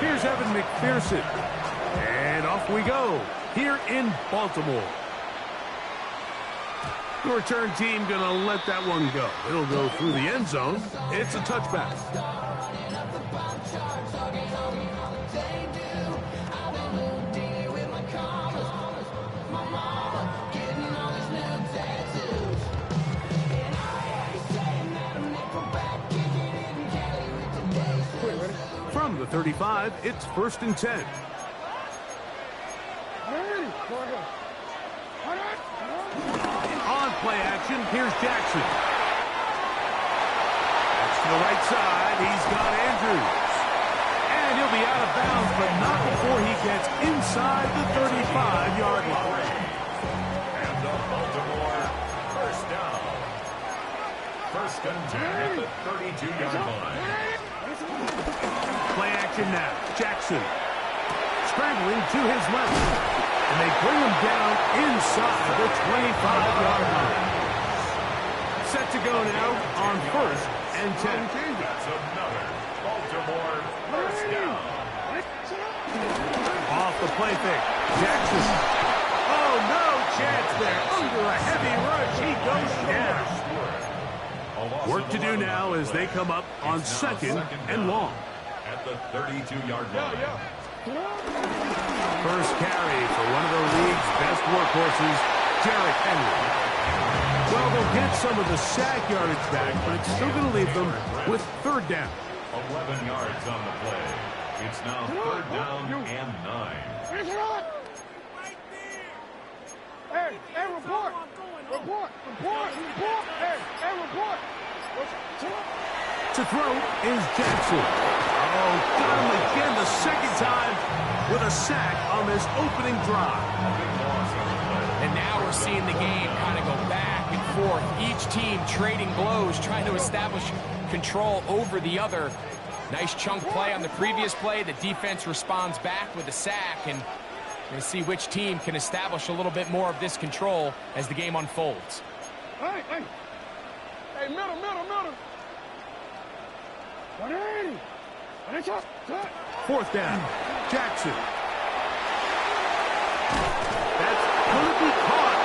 Here's Evan McPherson. And off we go here in Baltimore. The return team going to let that one go. It'll go through the end zone. It's a touchback. From the 35, it's 1st and 10. On play action, here's Jackson. That's to the right side. He's got Andrews. And he'll be out of bounds, but not before he gets inside the 35-yard line. And the Baltimore first down. 1st and 10 at the 32-yard line. Play action now. Jackson scrambling to his left. And they bring him down inside the 25-yard line. Set to go now on 1st and 10. That's another Baltimore first down. Off the play fake. Jackson. Oh, no chance there. Under a heavy rush, he goes down. Work to do now as they come up on 2nd and long. At the 32-yard line. First carry for one of the league's best workhorses, Derrick Henry. Well, they'll get some of the sack yardage back, but it's still going to leave them with 3rd down. 11 yards on the play. It's now 3rd down and 9. Hey, report! Report! Hey, report! To throw is Jackson. Oh, got him again the 2nd time with a sack on this opening drive. And now we're seeing the game kind of go back and forth. Each team trading blows, trying to establish control over the other. Nice chunk play on the previous play. The defense responds back with a sack, and we'll see which team can establish a little bit more of this control as the game unfolds. Hey, middle. 180. 4th down. Jackson. That's going to be caught.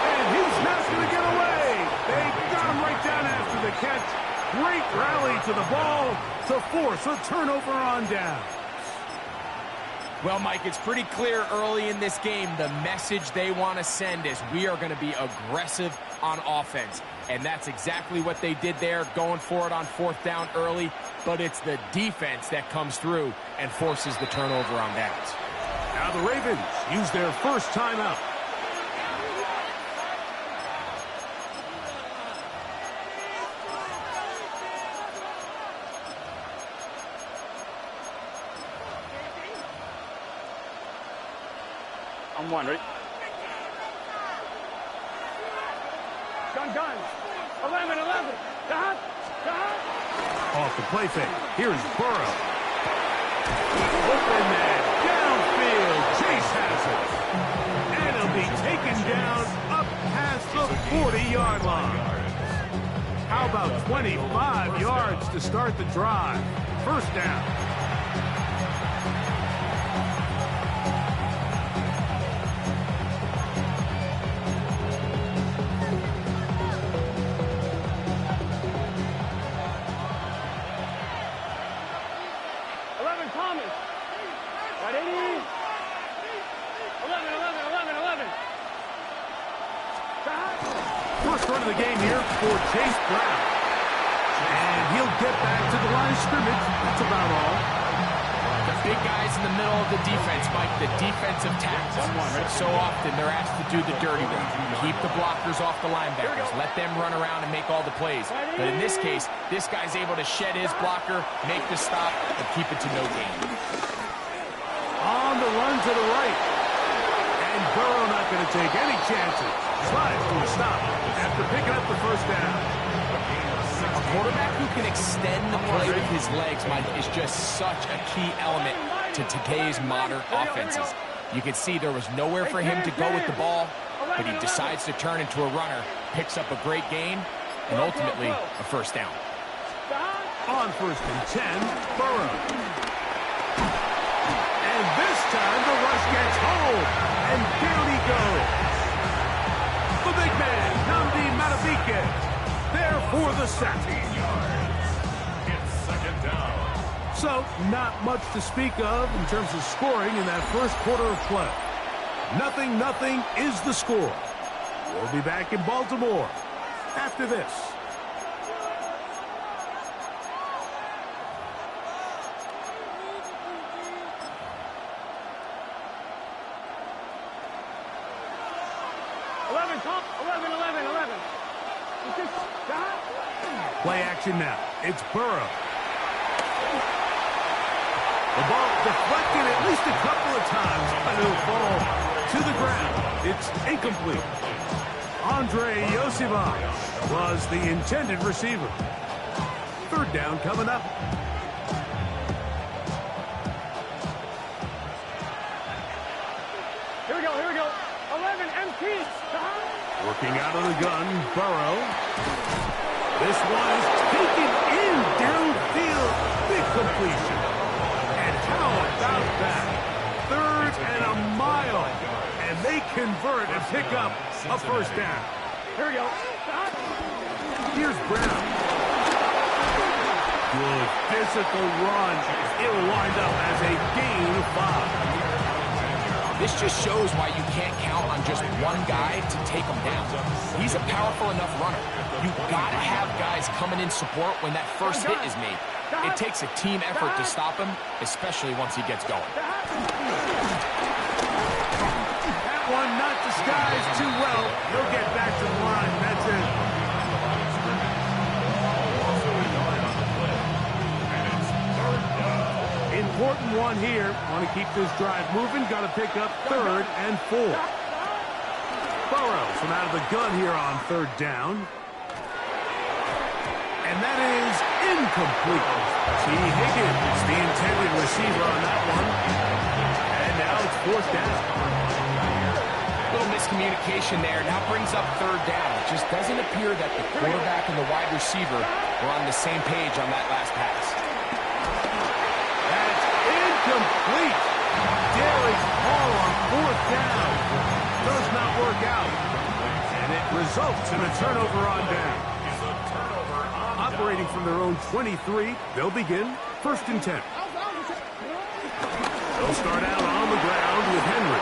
And he's not going to get away. They got him right down after the catch. Great rally to the ball to force a turnover on down. Well, Mike, it's pretty clear early in this game the message they want to send is we are going to be aggressive on offense. And that's exactly what they did there, going for it on 4th down early. But it's the defense that comes through and forces the turnover on downs. Now the Ravens use their first timeout. I'm one, right? Gun. 11. Off the play fake. Here's Burrow. Open man. Downfield. Chase has it. And it'll be taken down up past the 40-yard line. How about 25 yards to start the drive? 1st down. First run of the game here for Chase Brown. And he'll get back to the line of scrimmage. That's about all. The big guys in the middle of the defense, Mike, the defensive tackles. So often they're asked to do the dirty work. Keep the blockers off the linebackers. Let them run around and make all the plays. But in this case, this guy's able to shed his blocker, make the stop, and keep it to no gain. On the run to the right. And Burrow not going to take any chances. Slides to a stop after picking up the 1st down. A quarterback who can extend the play with his legs, Mike, is just such a key element to today's modern offenses. You can see there was nowhere for him to go with the ball, but he decides to turn into a runner, picks up a great gain, and ultimately a 1st down. On 1st and 10, Burrow. And this time the rush gets home. And down he goes. The big man, Madden26, there for the sack. It's second down. So, not much to speak of in terms of scoring in that first quarter of play. 0-0 is the score. We'll be back in Baltimore after this. Play action now. It's Burrow. The ball deflected at least a couple of times, but it'll fall to the ground. It's incomplete. Andre Yosivach was the intended receiver. 3rd down coming up. Here we go. 11 empty. Working out of the gun, Burrow. This one is taken in downfield. Big completion. And how about that? 3rd and a mile. And they convert and pick up a 1st down. Here we go. Here's Brown. Good physical run. It'll wind up as a gain of 5. This just shows why you can't count on just one guy to take him down. He's a powerful enough runner. You've got to have guys coming in support when that first hit is made. It takes a team effort to stop him, especially once he gets going. That one not disguised too well. He'll get back to the line. That's it. Important one here. Want to keep this drive moving. Got to pick up 3rd and 4. Burrow from out of the gun here on 3rd down. And that is incomplete. T. Higgins, the intended receiver on that one. And now it's 4th down. Little miscommunication there. Now brings up 3rd down. It just doesn't appear that the quarterback and the wide receiver were on the same page on that last pass. That's incomplete. Derek Hall on 4th down. Does not work out. And it results in a turnover on down. Operating from their own 23, they'll begin 1st and 10. They'll start out on the ground with Henry.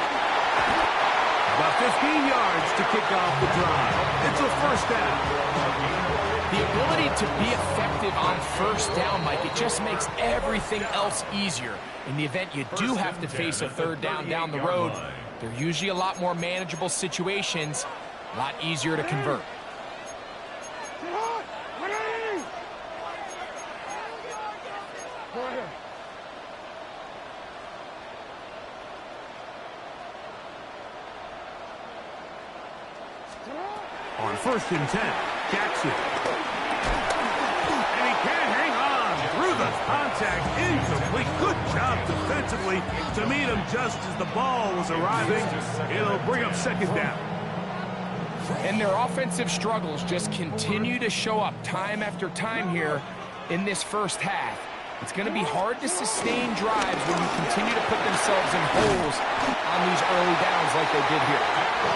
About 15 yards to kick off the drive. It's a 1st down. The ability to be effective on 1st down, Mike, it just makes everything else easier. In the event you do have to face a 3rd down the road, they're usually a lot more manageable situations, a lot easier to convert. On 1st and 10, Jackson. And he can't hang on through the contact. Incomplete. Good job defensively to meet him just as the ball was arriving. It'll bring up 2nd down. And their offensive struggles just continue to show up time after time here in this first half. It's going to be hard to sustain drives when you continue to put themselves in holes on these early downs like they did here.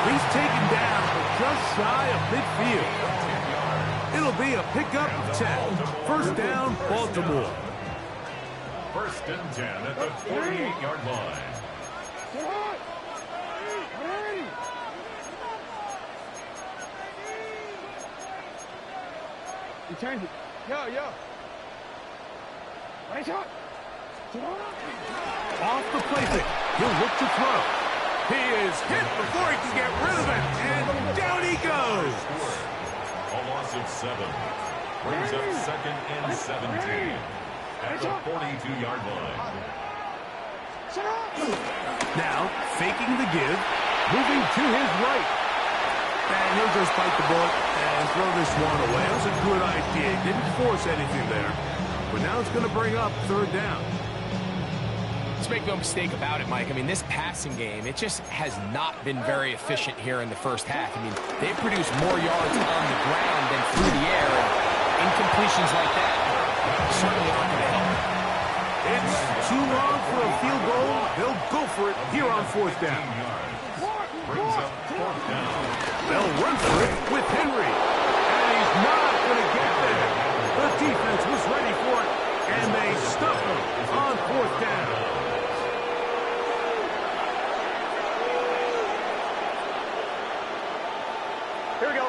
He's taken down, but just shy of midfield. It'll be a pickup of 10. 1st down, Baltimore. 1st and 10 at the 48-yard line. You change it. Yo. Off the play fake. He'll look to throw. He is hit before he can get rid of it. And down he goes. A loss of 7. Brings up 2nd and 17 at the 42-yard line. Now, faking the give, moving to his right. And he'll just bite the bullet and throw this one away. It was a good idea. Didn't force anything there. But now it's going to bring up 3rd down. Let's make no mistake about it, Mike. I mean, this passing game, it just has not been very efficient here in the first half. I mean, they produce more yards on the ground than through the air. And incompletions like that certainly aren't going to help. It's too long for a field goal. They'll go for it here on fourth down. Brings up fourth down. They'll run for it with Henry. And he's not going to get there. The defense was ready for it, and they stuff him on fourth down. Here we go.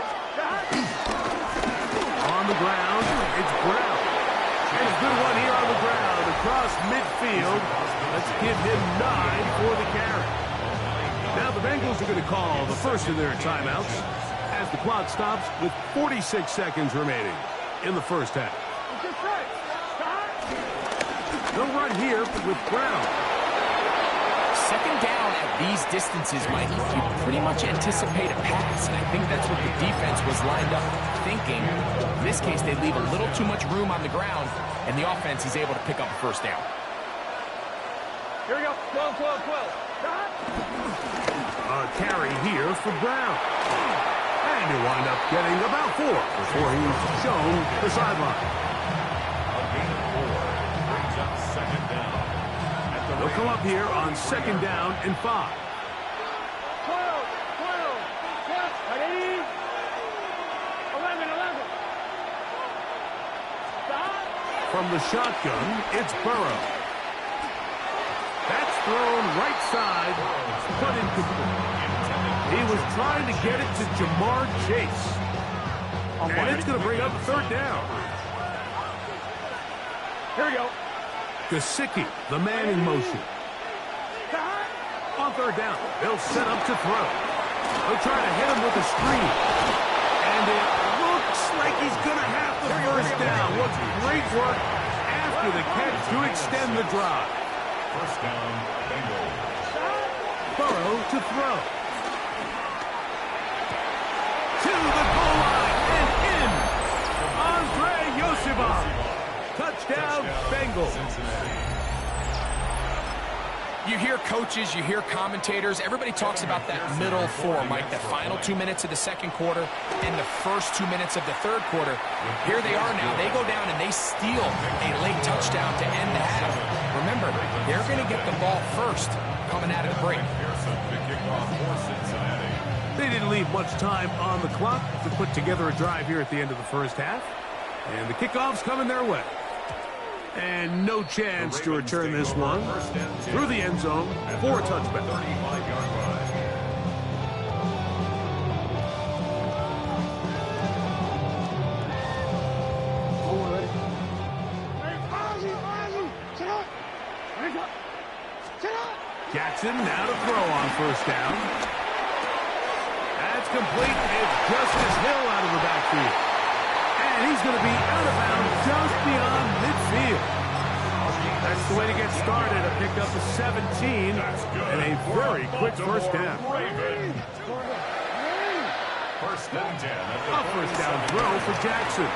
On the ground, it's Brown. And a good one here on the ground across midfield. Let's give him 9 for the carry. Now the Bengals are going to call the first of their timeouts as the clock stops with 46 seconds remaining in the first half. They'll run here with Brown. Second down at these distances, Mike, you pretty much anticipate a pass, and I think that's what the defense was lined up thinking. In this case, they leave a little too much room on the ground, and the offense is able to pick up a first down. Here we go. 12. A carry here for Brown. And he'll wind up getting about 4 before he's shown the sideline. A gain of 4 brings up second down. They'll come up here on second down and 5. 12. Ready? 11. Stop. From the shotgun, it's Burrow. That's thrown right side, but incomplete. He was trying to get it to Jamar Chase. And it's going to bring up third down. Here we go. Gesicki, the man in motion. On third down, they'll set up to throw. They'll try to hit him with a screen. And it looks like he's going to have the first down. What's great work after the catch to extend the drive. First down, Bengals. Burrow to throw. To the goal line and in. Andre Yosibov. Touchdown, Bengals. You hear coaches, you hear commentators, everybody talks about that middle four, Mike, the final 2 minutes of the second quarter and the first 2 minutes of the third quarter. Here they are now. They go down and they steal a late touchdown to end the half. Remember, they're going to get the ball first coming out of the break. They didn't leave much time on the clock to put together a drive here at the end of the first half. And the kickoff's coming their way. And no chance to return this one through the end zone for a touchback. 35-yard ride. Jackson now to throw on first down. That's complete. It's Justice Hill out of the backfield. And he's going to be out of bounds just beyond midfield. That's the way to get started. A pickup of 17 and a very quick first down. First and 10. A first down throw for Jackson.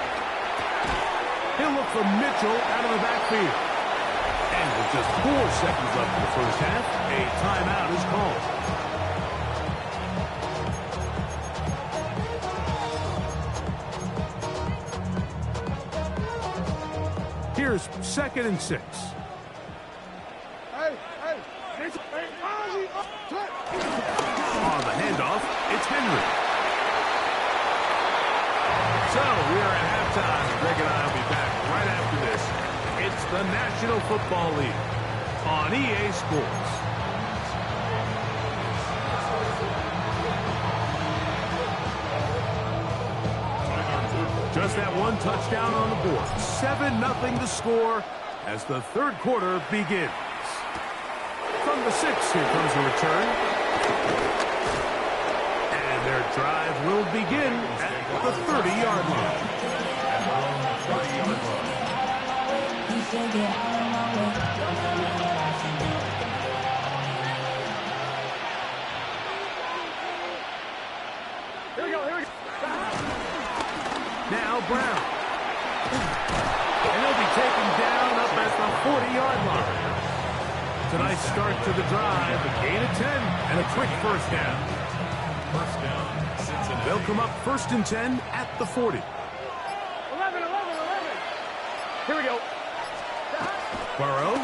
He'll look for Mitchell out of the backfield. And with just 4 seconds left in the first half, a timeout is called. Here's 2nd and 6. On the handoff, it's Henry. So we are at halftime. Greg and I will be back right after this. It's the National Football League on EA Sports. Just that one touchdown on the board. 7-0 the score as the third quarter begins. From the 6, here comes a return. And their drive will begin at the 30-yard line. Here we go. Now Brown. And he'll be taken down up at the 40-yard line. Tonight's start to the drive, a gain of 10 and a quick first down. First down, Cincinnati. They'll come up 1st and 10 at the 40. 11. Here we go. Burrow.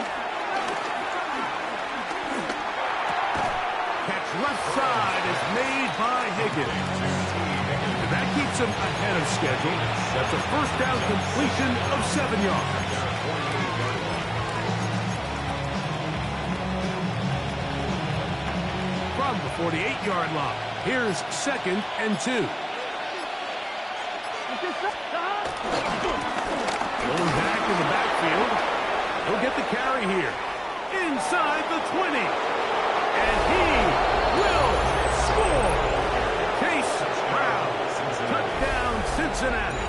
Catch left side is made by Higgins. And that keeps him ahead of schedule. That's a first down completion of 7 yards. From the 48-yard line, here's 2nd and 2. Going back in the backfield. He'll get the carry here. Inside the 20. And he will score. Chase Brown. Touchdown, Cincinnati.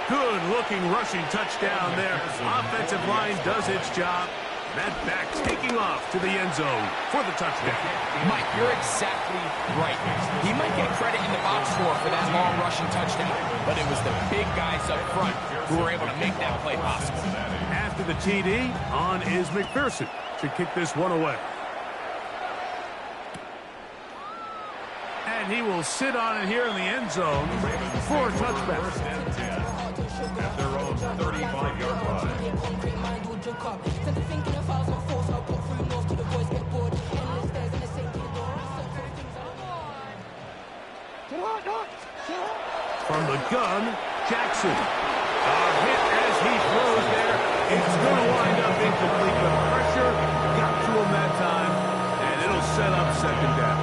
Good-looking rushing touchdown there. Offensive line does its job. That back taking off to the end zone for the touchdown. Mike, you're exactly right. He might get credit in the box score for that long rushing touchdown, but it was the big guys up front who were able to make that play possible. After the TD, on is McPherson to kick this one away. And he will sit on it here in the end zone for a touchback. At their own 35-yard line. From the gun, Jackson. Hit as he throws there. It's going to wind up incomplete, but pressure got to him that time, and it'll set up 2nd down.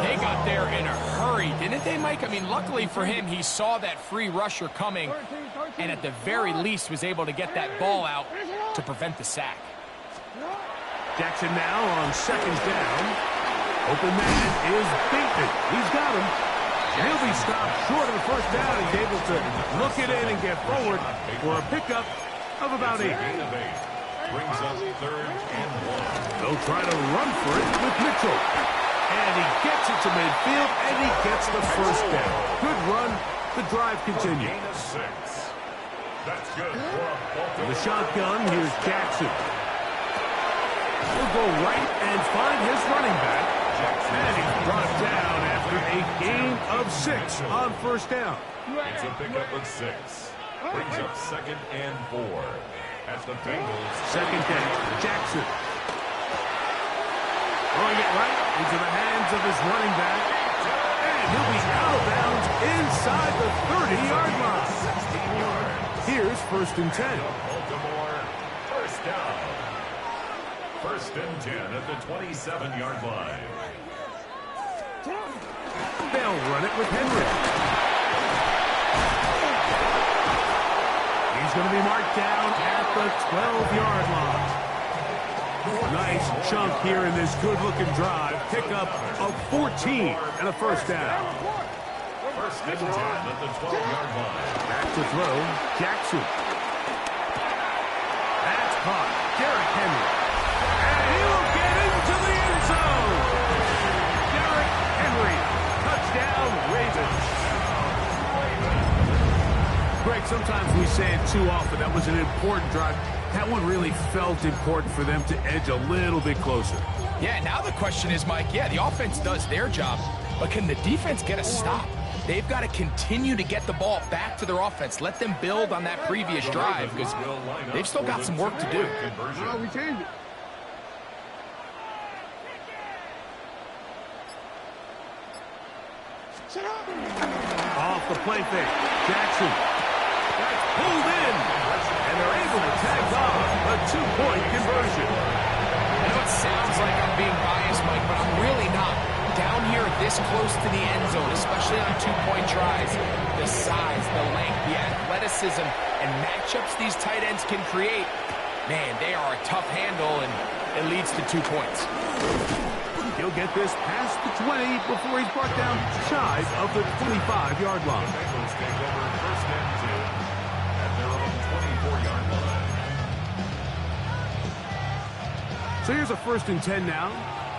They got there in a hurry, didn't they, Mike? I mean, luckily for him, he saw that free rusher coming, and at the very least was able to get that ball out to prevent the sack. Jackson now on 2nd down. Open man is Bateman. He's got him. He'll be stopped short of the first down. He's able to look it in and get forward for a pickup of about 8. Brings up 3rd and 1. They'll try to run for it with Mitchell. And he gets it to midfield, and he gets the first down. Good run. The drive continues. Gain of 6. That's good for the shotgun, here's Jackson. He'll go right and find his running back. And he's brought down after a gain of 6 on first down. It's a pickup of 6. Brings up 2nd and 4. At the Bengals. 2nd down, Jackson. Throwing it right into the hands of his running back. And he'll be out of bounds inside the 30-yard line. Here's 1st and 10. Baltimore, first down. 1st and 10 at the 27-yard line. They'll run it with Henry. He's going to be marked down at the 12-yard line. Nice chunk here in this good-looking drive. Pickup of 14 and a first down. 1st and 10 at the 12-yard line. Back to throw, Jackson. That's caught. Derrick Henry. And he'll get into the end zone. Derrick Henry. Touchdown, Ravens. Greg, sometimes we say it too often. That was an important drive. That one really felt important for them to edge a little bit closer. Yeah, now the question is, Mike, yeah, the offense does their job, but can the defense get a stop? They've got to continue to get the ball back to their offense. Let them build on that previous drive because they've still got some work to do. No, we changed it. Off the play fake, Jackson. That's pulled in, and they're able to tag on a 2-point conversion. I know it sounds like I'm being biased, Mike, but I'm really not. Down here this close to the end zone, especially on 2-point tries, the size, the length, the athleticism, and matchups these tight ends can create, man, they are a tough handle, and it leads to 2 points. He'll get this past the 20 before he's brought down shy of the 25-yard line. Bengals take over 1st and 10 at their own 24-yard line. So here's a 1st and 10 now.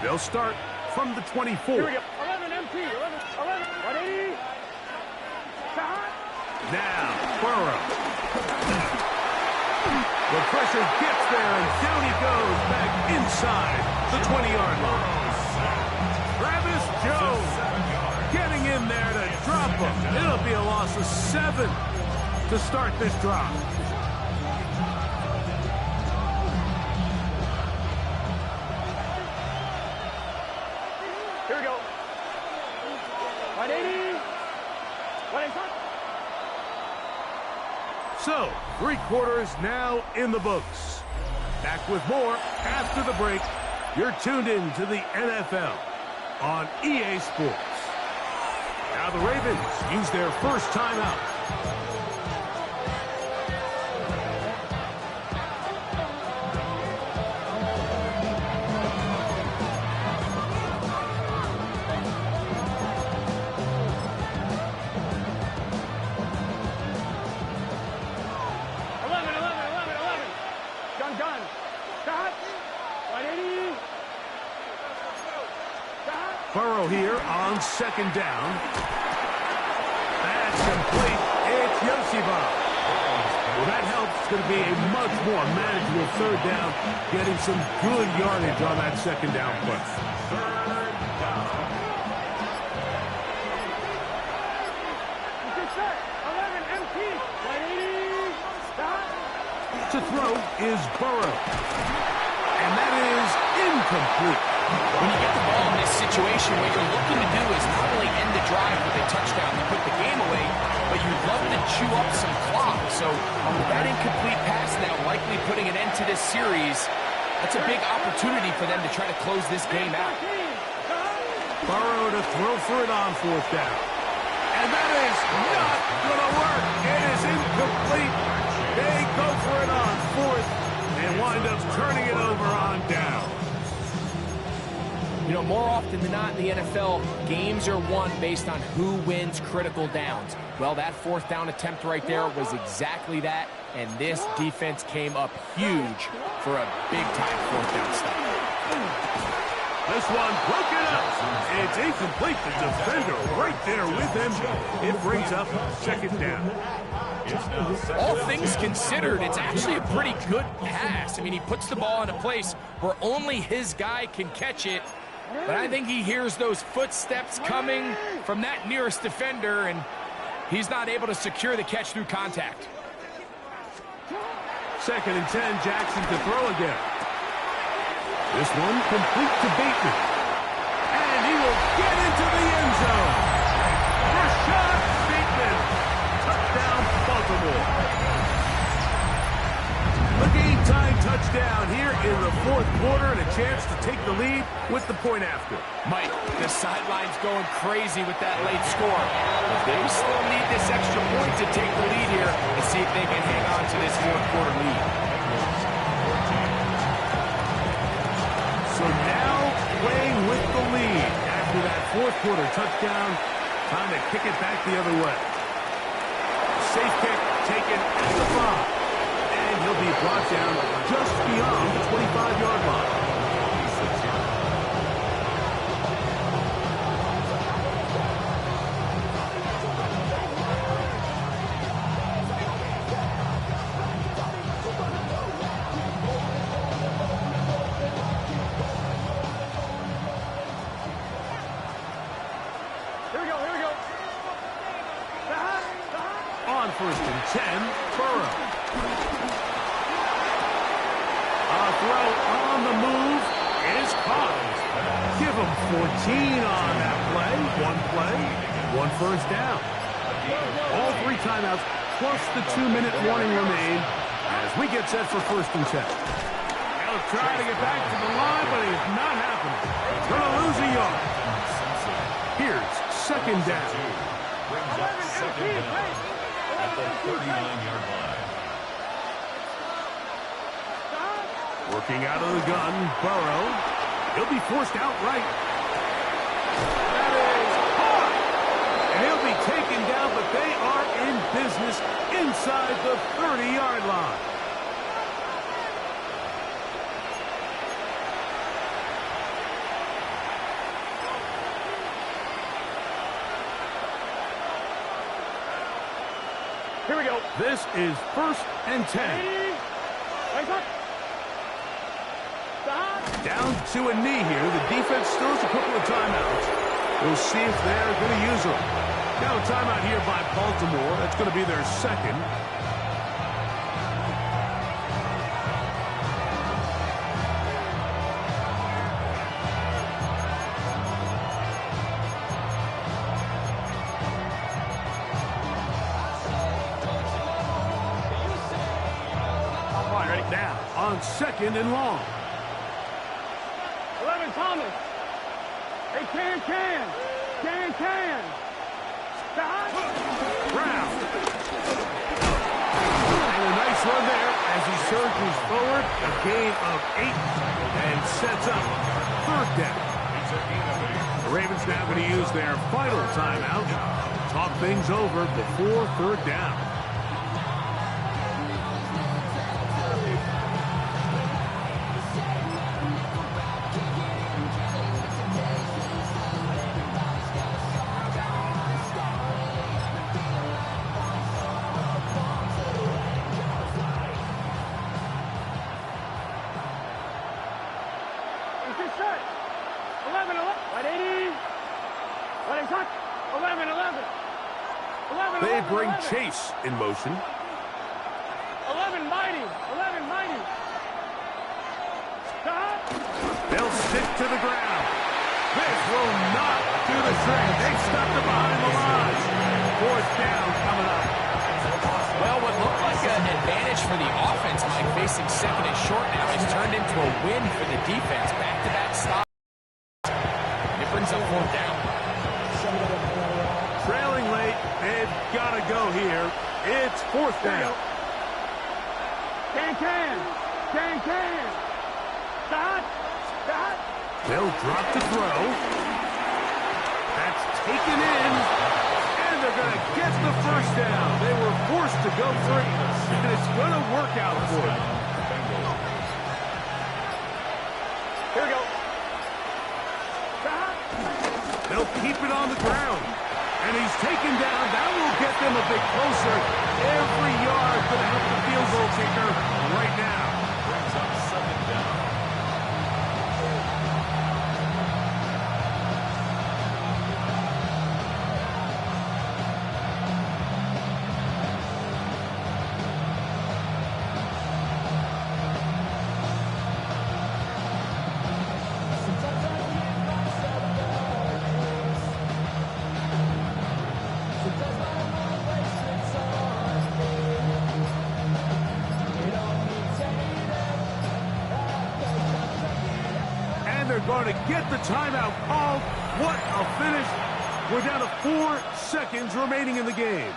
They'll start from the 24. Here we go. 11 MT. 11. 180. Now, Burrow. The pressure gets there, and down he goes back inside the 20-yard line. Travis Jones getting in there to drop him. It'll be a loss of 7 to start this drive. So, 3 quarters now in the books. Back with more after the break. You're tuned in to the NFL on EA Sports. Now the Ravens use their first timeout. Burrow here on second down. That's complete. It's Yoshiba. Well, that helps. It's going to be a much more manageable third down, getting some good yardage on that second down play. Third down. To throw is Burrow. And that is incomplete. When you get the ball in this situation, what you're looking to do is not only end the drive with a touchdown to put the game away, but you'd love to chew up some clock. So with that incomplete pass now likely putting an end to this series, that's a big opportunity for them to try to close this game out. Burrow to throw for it on fourth down. And that is not going to work. It is incomplete. They go for it on fourth and wind up turning it over on down. You know, more often than not in the NFL, games are won based on who wins critical downs. Well, that fourth down attempt right there was exactly that, and this defense came up huge for a big-time fourth down stop. This one broken up. It's incomplete. The defender right there with him. It brings up second down. All things considered, it's actually a pretty good pass. I mean, he puts the ball in a place where only his guy can catch it. But I think he hears those footsteps coming from that nearest defender, and he's not able to secure the catch through contact. Second and 10, Jackson to throw again. This one complete to Bateman. And he will get into the end zone. Rashad Bateman. Touchdown, Baltimore. A game-time touchdown here in the fourth quarter, and a chance to take the lead with the point after. Mike, the sideline's going crazy with that late score. But they still need this extra point to take the lead here and see if they can hang on to this fourth quarter lead. So now playing with the lead after that fourth quarter touchdown. Time to kick it back the other way. Safe kick taken at the 5. And he'll be brought down just beyond the 25-yard line. On first and 10, Burrow. A throw on the move is caught. Give him 14 on that play. One first down. All 3 timeouts plus the 2-minute warning remain as we get set for first and 10. He'll try to get back to the line, but it's not happening. Going to lose a yard. Here's second down. Brings up second down at the 39-yard line. Working out of the gun, Burrow. He'll be forced outright. That is hard. And he'll be taken down, but they are in business inside the 30-yard line. Here we go. This is first and 10. Down to a knee here. The defense still has a couple of timeouts. We'll see if they're going to use them. Now a timeout here by Baltimore. That's going to be their second. Now, on 2nd and long. 11 Thomas. Hey, can. Stop. Brown. And a nice run there as he surges forward. A gain of 8 and sets up 3rd down. The Ravens now going to use their final timeout. Talk things over before 3rd down. They bring Chase in motion. 11 mighty. Stop. They'll stick to the ground. This will not do the trick. They stuck it behind the line. 4th down coming up. Well, what looked like an advantage for the offense, Mike, facing 2nd and short now, has turned into a win for the defense. Back-to-back stops. It brings up 4th down. Trailing late, they've got to go here. It's 4th down. Can. Stop. They'll drop to throw. That's taken in. And they're going to get the 1st down. They were forced to go 3, and it's going to work out for them. Here we go. Stop. They'll keep it on the ground. And he's taken down. That will get them a bit closer. Every yard going to help the field goal kicker right now. Brings up 2nd down. They're going to get the timeout called. What a finish. We're down to 4 seconds remaining in the game.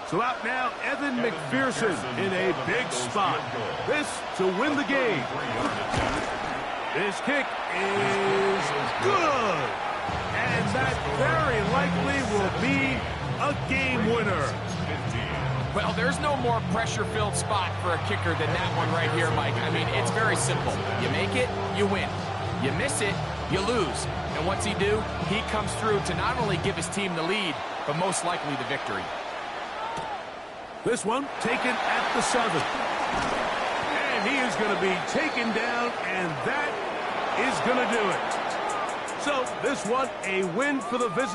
So out now, Evan McPherson in a big spot. This to win the game. This kick is good. And that very likely will be a game winner. Well, there's no more pressure-filled spot for a kicker than that one right here, Mike. I mean, it's very simple. You make it, you win. You miss it, you lose. And what's he do? He comes through to not only give his team the lead, but most likely the victory. This one taken at the 7. And he is going to be taken down, and that is going to do it. So this one, a win for the visitors.